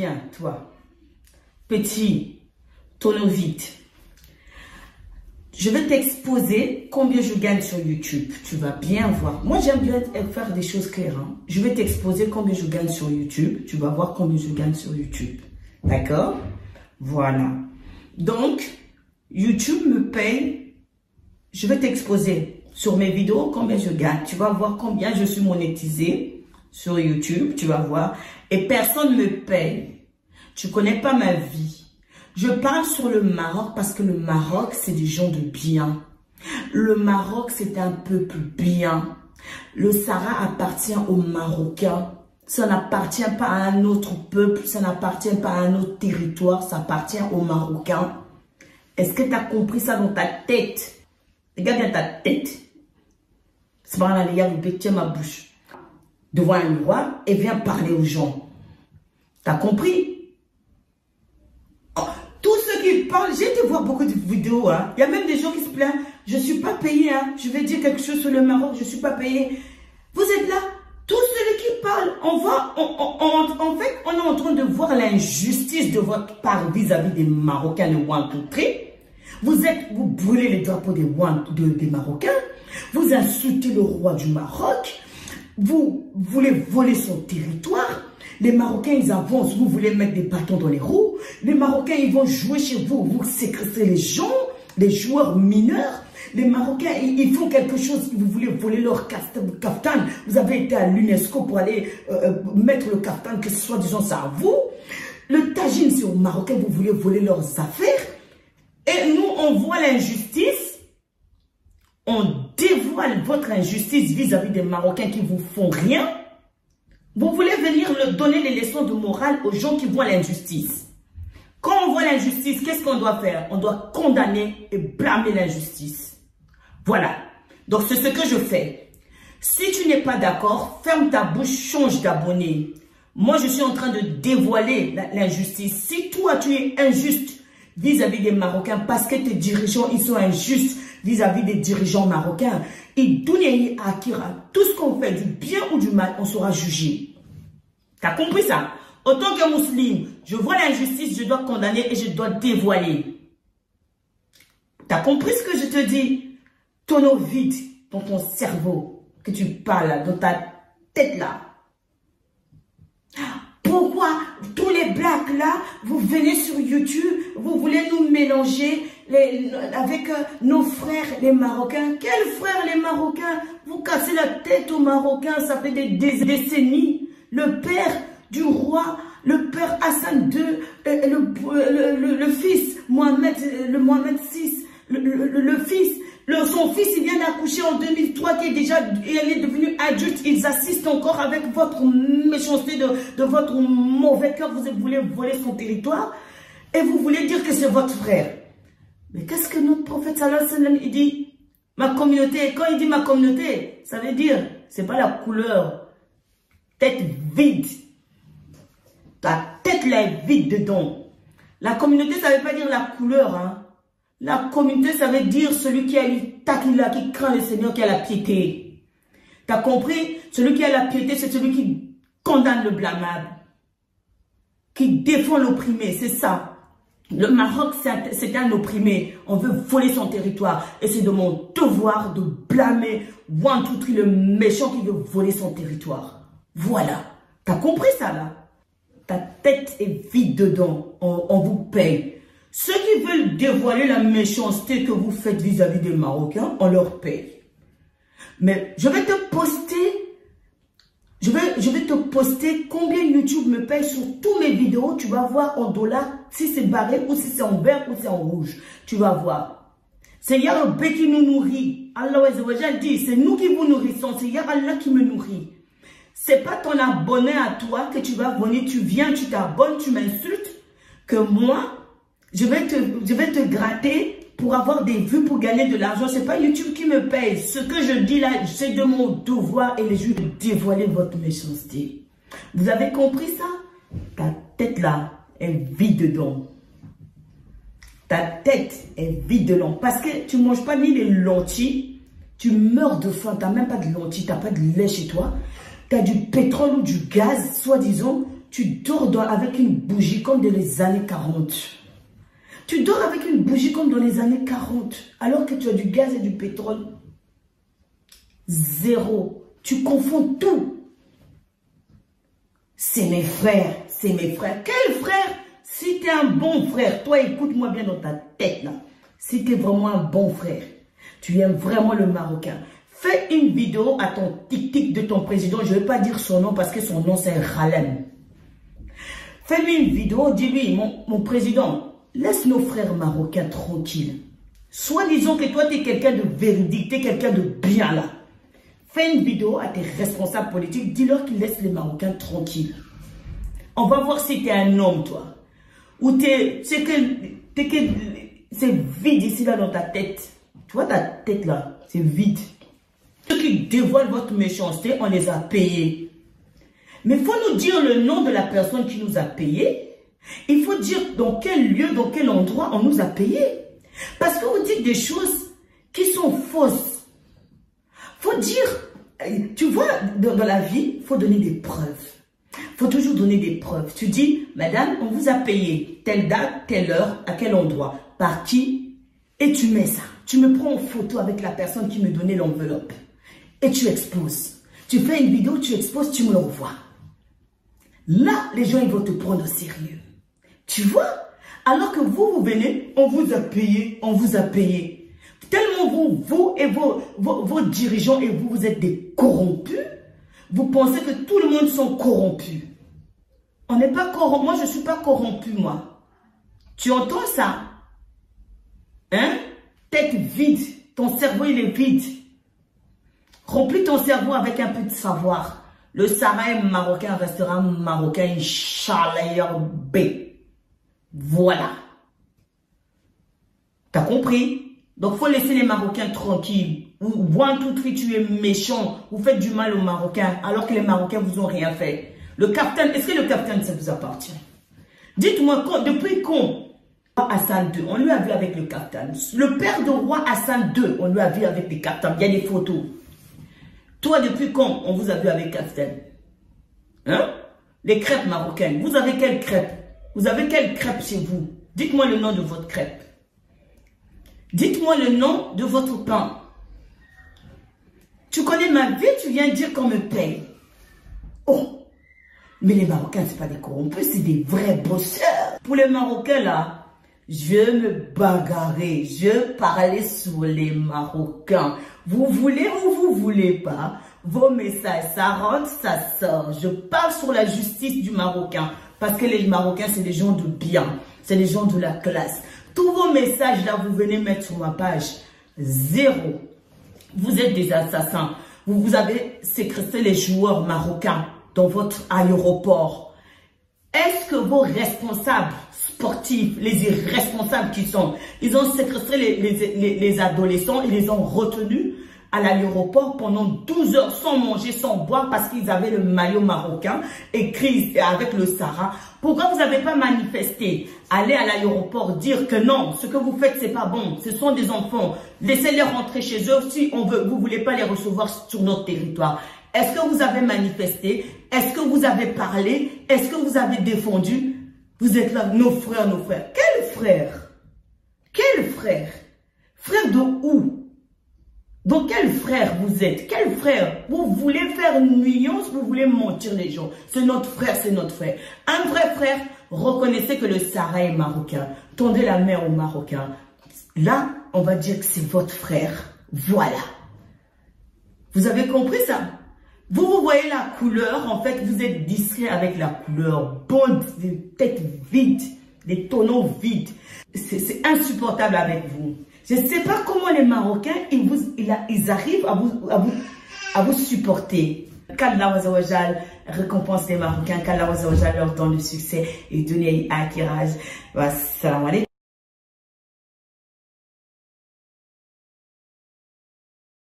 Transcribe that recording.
bien, toi. Petit, tonneau vide. Je vais t'exposer combien je gagne sur YouTube. Tu vas bien voir. Moi, j'aime bien faire des choses claires. Hein. Je vais t'exposer combien je gagne sur YouTube. Tu vas voir combien je gagne sur YouTube. D'accord? Voilà. Donc, YouTube me paye. Je vais t'exposer sur mes vidéos combien je gagne. Tu vas voir combien je suis monétisé sur YouTube. Tu vas voir. Et personne ne me paye. Tu connais pas ma vie. Je parle sur le Maroc parce que le Maroc, c'est des gens de bien. Le Maroc, c'est un peuple bien. Le Sahara appartient aux Marocains. Ça n'appartient pas à un autre peuple, ça n'appartient pas à un autre territoire, ça appartient aux Marocains. Est-ce que tu as compris ça dans ta tête? Regarde bien ta tête. C'est pas là, les gars, tiens ma bouche. Devant un miroir et viens parler aux gens. T'as compris? Qui parle, j'ai été voir beaucoup de vidéos, hein. Il y a même des gens qui se plaignent, je ne suis pas payé, hein. Je vais dire quelque chose sur le Maroc, je ne suis pas payé. Vous êtes là, tous ceux qui parlent, en fait, on est en train de voir l'injustice de votre part vis-à-vis des Marocains de Ouantoutri. Vous brûlez les drapeaux des Marocains, vous insultez le roi du Maroc, vous voulez voler son territoire. Les Marocains, ils avancent, vous voulez mettre des bâtons dans les roues. Les Marocains, ils vont jouer chez vous, vous séquestrez les gens, les joueurs mineurs. Les Marocains, ils font quelque chose, vous voulez voler leur kaftan. Vous avez été à l'UNESCO pour aller mettre le kaftan, que ce soit, disons, ça à vous. Le tagine, c'est aux Marocains, vous voulez voler leurs affaires. Et nous, on voit l'injustice. On dévoile votre injustice vis-à-vis des Marocains qui vous font rien. Vous voulez venir donner les leçons de morale aux gens qui voient l'injustice. Quand on voit l'injustice, qu'est-ce qu'on doit faire? On doit condamner et blâmer l'injustice. Voilà. Donc, c'est ce que je fais. Si tu n'es pas d'accord, ferme ta bouche, change d'abonné. Moi, je suis en train de dévoiler l'injustice. Si toi, tu es injuste vis-à-vis des Marocains parce que tes dirigeants, ils sont injustes vis-à-vis des dirigeants marocains, et Dounéi Akira, tout ce qu'on fait, du bien ou du mal, on sera jugé. T'as compris ça? Autant que musulman, je vois l'injustice, je dois condamner et je dois dévoiler. T'as compris ce que je te dis? Tonneau vide dans ton cerveau, que tu parles, dans ta tête là. Pourquoi tous les blacks là, vous venez sur YouTube, vous voulez nous mélanger avec nos frères les Marocains? Quels frères les Marocains? Vous cassez la tête aux Marocains, ça fait des décennies. Le père du roi, le père Hassan II, le fils Mohamed VI, le fils, son fils il vient d'accoucher en 2003 qui est déjà, il est devenu adulte, ils assistent encore avec votre méchanceté de votre mauvais cœur, vous voulez voler son territoire et vous voulez dire que c'est votre frère. Mais qu'est-ce que notre prophète sallallahu alayhi wa sallam il dit? Ma communauté, quand il dit ma communauté, ça veut dire, c'est pas la couleur, tête vide. Ta tête là est vide dedans. La communauté, ça veut pas dire la couleur, hein. La communauté, ça veut dire celui qui a qui craint le Seigneur, qui a la piété. T'as compris? Celui qui a la piété, c'est celui qui condamne le blâmable, qui défend l'opprimé, c'est ça. Le Maroc, c'est un opprimé. On veut voler son territoire. Et c'est de mon devoir de blâmer Ouantoutri, le méchant qui veut voler son territoire. Voilà. T'as compris ça là? Ta tête est vide dedans. On vous paye. Ceux qui veulent dévoiler la méchanceté que vous faites vis-à-vis des Marocains, on leur paye. Mais je vais te poster, je vais te poster combien YouTube me paye sur tous mes vidéos. Tu vas voir en dollars si c'est barré ou si c'est en vert ou si c'est en rouge. Tu vas voir. C'est Yahweh qui nous nourrit. Allah dit, c'est nous qui vous nourrissons. C'est Allah qui me nourrit. C'est pas ton abonné à toi que tu vas venir, tu viens, tu t'abonnes, tu m'insultes. Que moi, je vais te gratter pour avoir des vues, pour gagner de l'argent. C'est pas YouTube qui me paye. Ce que je dis là, c'est de mon devoir et les jours de dévoiler votre méchanceté. Vous avez compris ça? Ta tête là est vide dedans. Ta tête est vide dedans. Parce que tu ne manges pas ni les lentilles. Tu meurs de faim. Tu n'as même pas de lentilles. Tu n'as pas de lait chez toi. Tu as du pétrole ou du gaz, soi-disant. tu dors avec une bougie comme dans les années 40. Tu dors avec une bougie comme dans les années 40, alors que tu as du gaz et du pétrole. Zéro. Tu confonds tout. C'est mes frères, c'est mes frères. Quel frère? Si tu es un bon frère, toi écoute-moi bien dans ta tête là. Si tu es vraiment un bon frère, tu aimes vraiment le Marocain, fais une vidéo à ton tic-tic de ton président. Je ne vais pas dire son nom parce que son nom c'est Ralem. Fais-lui une vidéo, dis-lui, mon président, laisse nos frères marocains tranquilles. Soit disons que toi tu es quelqu'un de véridique, tu es quelqu'un de bien là. Fais une vidéo à tes responsables politiques, dis-leur qu'ils laissent les Marocains tranquilles. On va voir si tu es un homme, toi. Ou c'est vide ici, là, dans ta tête. Tu vois ta tête, là, c'est vide. Ceux qui dévoilent votre méchanceté, on les a payés. Mais il faut nous dire le nom de la personne qui nous a payés. Il faut dire dans quel lieu, dans quel endroit on nous a payés. Parce que vous dites des choses qui sont fausses. Faut dire, tu vois, dans la vie, il faut donner des preuves. Il faut toujours donner des preuves. Tu dis, madame, on vous a payé telle date, telle heure, à quel endroit, par qui, et tu mets ça. Tu me prends en photo avec la personne qui me donnait l'enveloppe. Et tu exposes. Tu fais une vidéo, tu exposes, tu me l'envoies. Là, les gens, ils vont te prendre au sérieux. Tu vois? Alors que vous venez, on vous a payé, on vous a payé. Tellement vous et vos dirigeants et vous êtes des corrompus, vous pensez que tout le monde sont corrompus. On n'est pas corrompu. Moi, je ne suis pas corrompu, moi. Tu entends ça? Hein? Tête vide. Ton cerveau, il est vide. Remplis ton cerveau avec un peu de savoir. Le Sahara marocain restera marocain, Inch'Allah B. Voilà. T'as compris? Donc, il faut laisser les Marocains tranquilles. One, two, three, tu es méchant. Vous faites du mal aux Marocains alors que les Marocains vous ont rien fait. Le capitaine, est-ce que le capitaine, ça vous appartient? Dites-moi, depuis quand Hassan II, on lui a vu avec le capitaine. Le père de roi Hassan II, on lui a vu avec les capitaines. Il y a des photos. Toi, depuis quand on vous a vu avec capitaine? Hein? Les crêpes marocaines. Vous avez quelle crêpe? Vous avez quelle crêpe chez vous? Dites-moi le nom de votre crêpe. Dites-moi le nom de votre pain. Tu connais ma vie, tu viens dire qu'on me paye. Oh, mais les Marocains, ce n'est pas des corrompus, c'est des vrais bosseurs. Pour les Marocains, là, je me bagarrer, je parlais sur les Marocains. Vous voulez ou vous voulez pas, vos messages, ça rentre, ça sort. Je parle sur la justice du Marocain, parce que les Marocains, c'est des gens de bien, c'est des gens de la classe. Tous vos messages là, vous venez mettre sur ma page, zéro. Vous êtes des assassins. Vous avez séquestré les joueurs marocains dans votre aéroport. Est-ce que vos responsables sportifs, les irresponsables qui sont, ils ont séquestré les adolescents et les ont retenus à l'aéroport pendant 12 heures sans manger, sans boire parce qu'ils avaient le maillot marocain écrit avec le Sahara. Pourquoi vous n'avez pas manifesté? Aller à l'aéroport, dire que non, ce que vous faites, c'est pas bon. Ce sont des enfants. Laissez-les rentrer chez eux si on veut. Vous voulez pas les recevoir sur notre territoire. Est-ce que vous avez manifesté? Est-ce que vous avez parlé? Est-ce que vous avez défendu? Vous êtes là, nos frères, nos frères. Quels frères? Quels frères? Frères de où? Donc, quel frère vous êtes? Quel frère? Vous voulez faire une nuance, vous voulez mentir les gens. C'est notre frère, c'est notre frère. Un vrai frère, reconnaissez que le Sahara est marocain. Tendez la main aux Marocains. Là, on va dire que c'est votre frère. Voilà. Vous avez compris ça? Vous voyez la couleur, en fait, vous êtes distrait avec la couleur. Bonne, des têtes vides, des tonneaux vides. C'est insupportable avec vous. Je ne sais pas comment les Marocains, ils arrivent à vous supporter. Qu'Allah récompense les Marocains, qu'Allah leur donne le succès et donne à Kiraj. Salam alaikum.